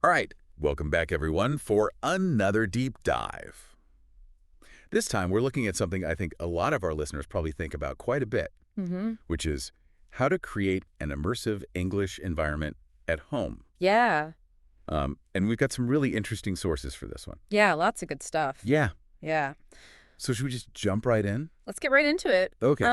All right, welcome back everyone for another deep dive. This time we're looking at something I think a lot of our listeners probably think about quite a bit, which is how to create an immersive English environment at home. Yeah. And we've got some really interesting sources for this one. Yeah, lots of good stuff. Yeah. Yeah. So should we just jump right in? Let's get right into it. Okay.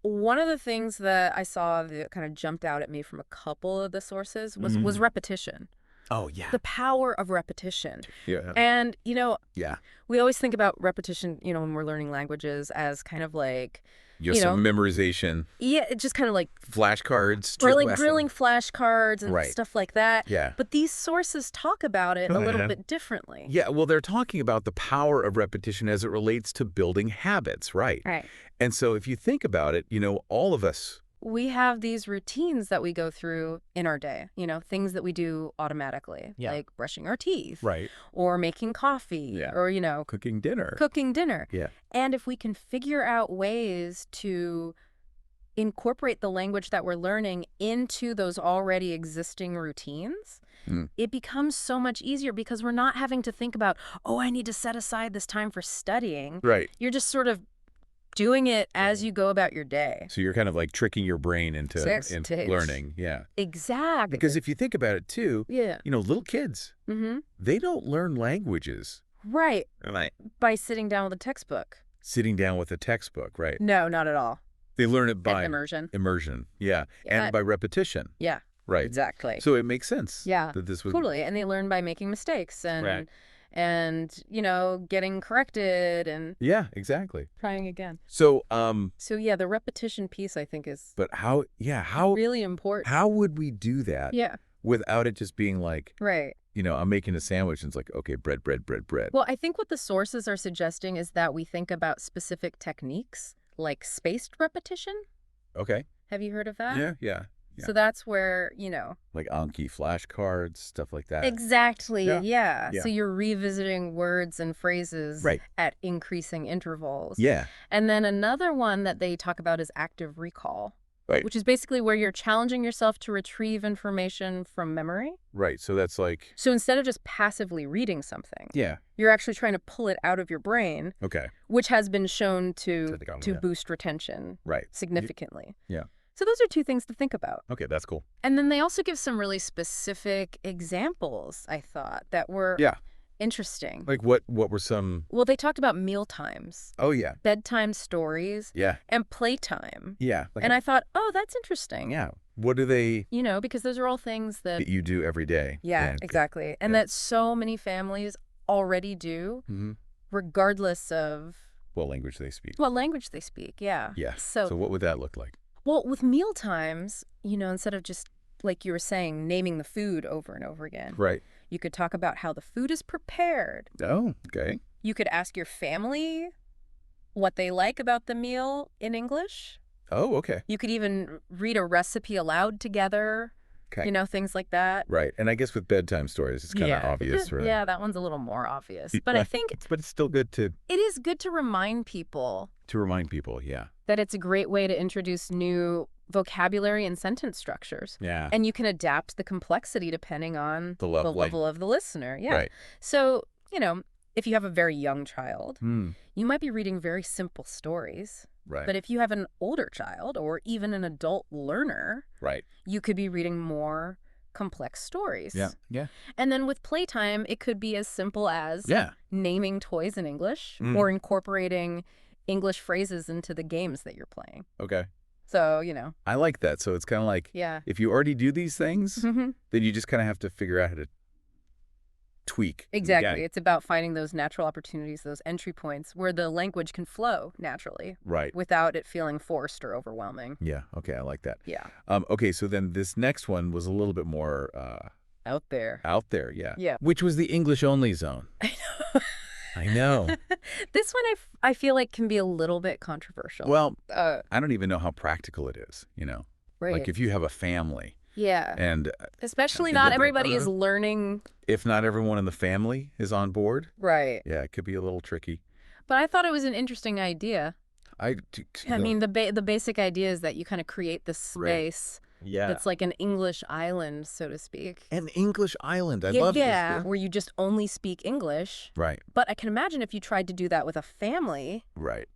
One of the things that I saw that kind of jumped out at me from a couple of the sources was repetition. Oh, yeah. The power of repetition. Yeah. And, Yeah. we always think about repetition, when we're learning languages as kind of like, Some memorization. yeah, it's just kind of like Flashcards. or like drilling flashcards and Right. stuff like that. Yeah. But these sources talk about it a little bit differently. Yeah, well, they're talking about the power of repetition as it relates to building habits, right? Right. And so if you think about it, all of us. We have these routines that we go through in our day, things that we do automatically, like brushing our teeth, Right. or making coffee, or, Cooking dinner. cooking dinner. Yeah. And if we can figure out ways to incorporate the language that we're learning into those already existing routines, it becomes so much easier because we're not having to think about, oh, I need to set aside this time for studying. Right. You're just sort of doing it as you go about your day. So you're kind of like tricking your brain into learning. Yeah. Exactly. Because if you think about it too, yeah. little kids, they don't learn languages. Right. Right. By sitting down with a textbook. Sitting down with a textbook, right? No, not at all. They learn it by immersion. Immersion, yeah. And by repetition. Yeah. Right. Exactly. So it makes sense. Yeah. That this would... Totally. And they learn by making mistakes and getting corrected and yeah, exactly. trying again. So yeah, the repetition piece I think is how really important. How would we do that? Yeah. Without it just being like, right. I'm making a sandwich and it's like, okay, bread. Well, I think what the sources are suggesting is that we think about specific techniques like spaced repetition. Okay. Have you heard of that? Yeah. Yeah. So that's where, like Anki flashcards, stuff like that. Exactly, yeah. Yeah. So you're revisiting words and phrases at increasing intervals. Yeah. And then another one that they talk about is active recall, right. which is basically where you're challenging yourself to retrieve information from memory. Right, so that's like... So instead of just passively reading something, yeah, you're actually trying to pull it out of your brain, okay, which has been shown to boost retention significantly. Yeah. So those are two things to think about. Okay, that's cool. And then they also give some really specific examples, I thought, that were interesting. Like what were some... Well, they talked about meal times. Oh, yeah. Bedtime stories. Yeah. And playtime. Yeah. And I thought, oh, that's interesting. Yeah. What do they... because those are all things that you do every day. Yeah, exactly. And that so many families already do, regardless of... what language they speak. What language they speak, yeah. Yeah. So what would that look like? Well, with meal times, instead of just, like you were saying, naming the food over and over again. Right. You could talk about how the food is prepared. Oh, okay. You could ask your family what they like about the meal in English. Oh, okay. You could even read a recipe aloud together. Okay. Things like that. Right. And I guess with bedtime stories, it's kind of obvious, right? Yeah, that one's a little more obvious. But I think... but it's still good to... It is good to remind people. Yeah. That it's a great way to introduce new vocabulary and sentence structures. Yeah. And you can adapt the complexity depending on the level of the listener. Yeah. Right. So, if you have a very young child, you might be reading very simple stories. Right. But if you have an older child or even an adult learner, you could be reading more complex stories. Yeah. Yeah. And then with playtime, it could be as simple as naming toys in English or incorporating English phrases into the games that you're playing. Okay. So, I like that. So it's kind of like, if you already do these things, then you just kind of have to figure out how to tweak. Exactly. It's about finding those natural opportunities, those entry points where the language can flow naturally. Right. Without it feeling forced or overwhelming. Yeah. Okay. I like that. Yeah. Okay. So then this next one was a little bit more... out there. Out there, yeah. Yeah. Which was the English-only zone. I know. This one I feel like can be a little bit controversial. Well, I don't even know how practical it is, Right. Like if you have a family. Yeah. And especially not everybody is learning. If not everyone in the family is on board. Right. Yeah, it could be a little tricky. But I thought it was an interesting idea. I mean, the basic idea is that you kind of create this space Yeah. That's like an English island, so to speak. An English island. I love this. Yeah, where you just only speak English. Right. But I can imagine if you tried to do that with a family, Right.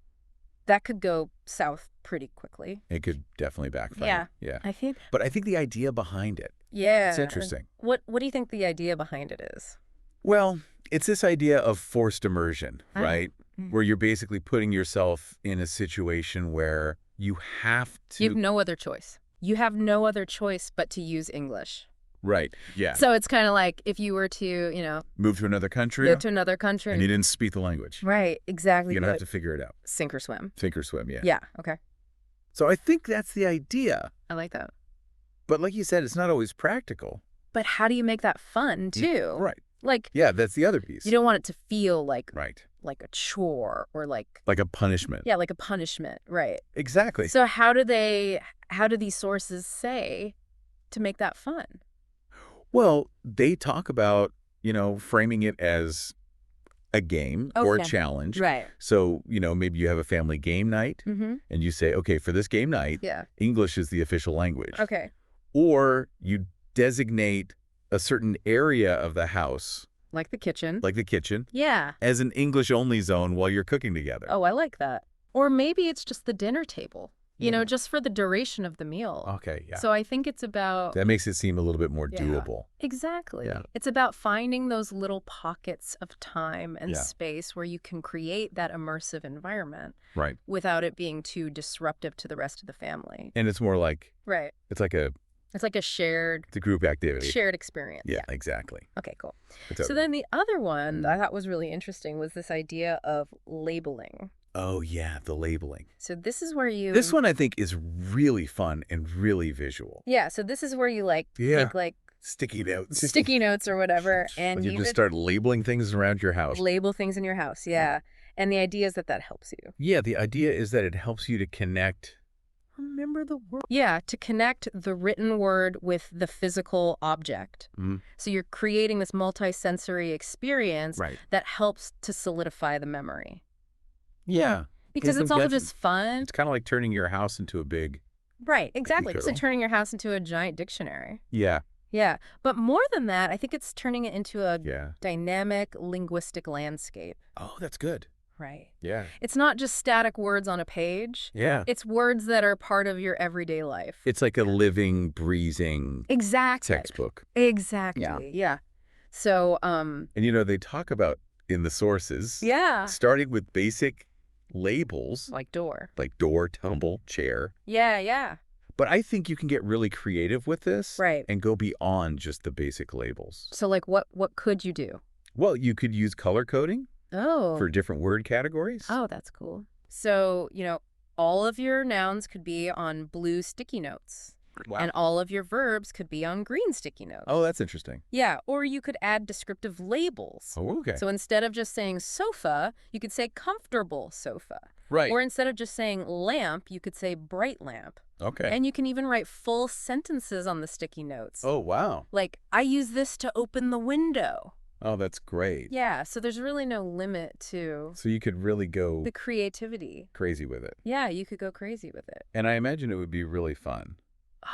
that could go south pretty quickly. It could definitely backfire. Yeah. Yeah. But I think the idea behind it, Yeah. it's interesting. What do you think the idea behind it is? Well, it's this idea of forced immersion, right? Where you're basically putting yourself in a situation where you have to... You have no other choice. You have no other choice but to use English. Right, yeah. So it's kind of like if you were to, move to another country. go to another country. And you didn't speak the language. Right, exactly. You're going to have to figure it out. Sink or swim. Sink or swim, yeah. Yeah, okay. So I think that's the idea. I like that. But like you said, it's not always practical. But how do you make that fun, too? Right. Like, Yeah, that's the other piece. you don't want it to feel like Right. like a chore or like a punishment. yeah, like a punishment, right? Exactly. So how do these sources say to make that fun? Well, they talk about, framing it as a game or a Okay. challenge. Right. So, maybe you have a family game night Mm-hmm. and you say, okay, for this game night, Yeah. English is the official language. Okay. Or you designate a certain area of the house, Like the kitchen. like the kitchen, Yeah. as an English-only zone while you're cooking together. Oh, I like that. Or maybe it's just the dinner table, Yeah. just for the duration of the meal. Okay, yeah. So I think it's about... That makes it seem a little bit more Yeah. doable. Exactly. Yeah. It's about finding those little pockets of time and Yeah. space where you can create that immersive environment Right. without it being too disruptive to the rest of the family. And it's more like, Right. it's like a It's like a shared group activity. experience. Yeah, exactly. Okay, cool. It's So then the other one that I thought was really interesting was this idea of labeling. Oh, yeah, the labeling. So this is where you... This one I think is really fun and really visual. Yeah, so this is where you Yeah. take like Sticky notes. sticky notes or whatever and you you just start labeling things around your house. label things in your house. Yeah. And the idea is that helps you. Yeah, the idea is that it helps you to connect. Remember the word. Yeah, to connect the written word with the physical object. Mhm. So you're creating this multi-sensory experience Right. that helps to solidify the memory. Yeah. Because Yeah, it's also that's- just fun. It's kind of like turning your house into a big... Right, exactly. It's like Literal. turning your house into a giant dictionary. Yeah. Yeah. But more than that, I think it's turning it into a Yeah. dynamic linguistic landscape. Oh, that's good. Right. Yeah. It's not just static words on a page. Yeah. It's words that are part of your everyday life. It's like a living, breathing Exactly. textbook. Exactly. Yeah. So, And, they talk about in the sources, yeah. starting with basic labels, Like door. like door, tumble, chair. Yeah, yeah. But I think you can get really creative with this. Right. And go beyond just the basic labels. So like what could you do? Well, you could use color coding Oh. for different word categories. Oh, that's cool. So, all of your nouns could be on blue sticky notes. Wow. And all of your verbs could be on green sticky notes. Oh, that's interesting. Yeah, or you could add descriptive labels. Oh, okay. So instead of just saying sofa, you could say comfortable sofa. Right. Or instead of just saying lamp, you could say bright lamp. Okay. And you can even write full sentences on the sticky notes. Oh, wow. Like, I use this to open the window. Oh, that's great. Yeah, so there's really no limit to So you could really go the creativity. crazy with it. Yeah, you could go crazy with it. And I imagine it would be really fun,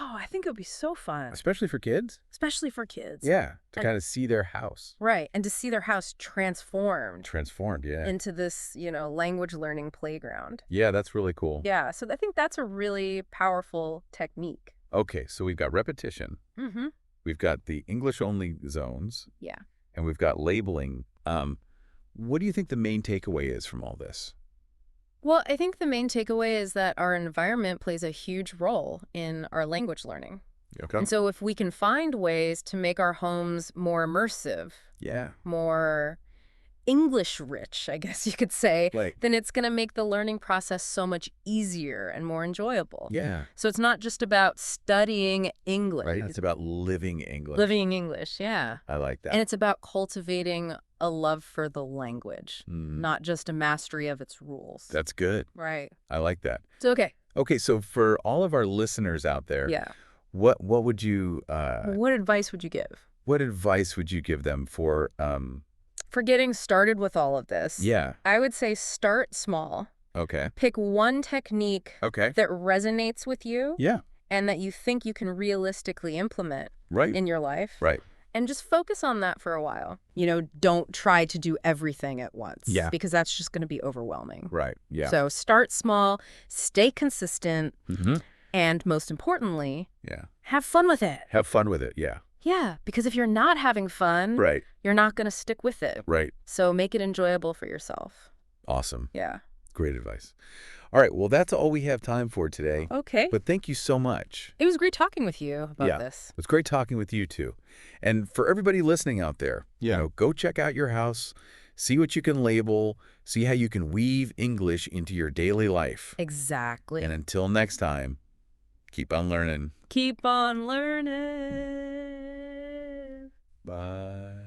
Oh, I think it would be so fun, especially for kids. especially for kids. Yeah, to And- kind of see their house Right, and to see their house transformed transformed. Yeah. into this, language learning playground. Yeah, that's really cool. Yeah, so I think that's a really powerful technique. Okay, so we've got repetition. Mm-hmm. We've got the English-only zones. Yeah. And we've got labeling. What do you think the main takeaway is from all this? Well, I think the main takeaway is that our environment plays a huge role in our language learning. Okay. And so if we can find ways to make our homes more immersive, Yeah. more English rich, I guess you could say, Like, then it's going to make the learning process so much easier and more enjoyable. yeah. So it's not just about studying English. Right. It's about living English. Living English, yeah. I like that. And it's about cultivating a love for the language, Mm, not just a mastery of its rules. that's good. Right. I like that. So, okay. Okay, so for all of our listeners out there, Yeah. what would you What advice would you give? what advice would you give them for For getting started with all of this, yeah. I would say start small. Okay. Pick one technique Okay. that resonates with you Yeah. and that you think you can realistically implement Right. in your life. Right. And just focus on that for a while. Don't try to do everything at once. Yeah. Because that's just going to be overwhelming. Right. Yeah. So start small, stay consistent, Mm-hmm. and most importantly, Yeah. have fun with it. Have fun with it. Yeah. Yeah, because if you're not having fun, Right. you're not going to stick with it. Right. So make it enjoyable for yourself. Awesome. Yeah. Great advice. All right. Well, that's all we have time for today. Okay. But thank you so much. It was great talking with you about this. It was great talking with you, too. And for everybody listening out there, go check out your house, see what you can label, see how you can weave English into your daily life. Exactly. And until next time, keep on learning. Keep on learning. Bye.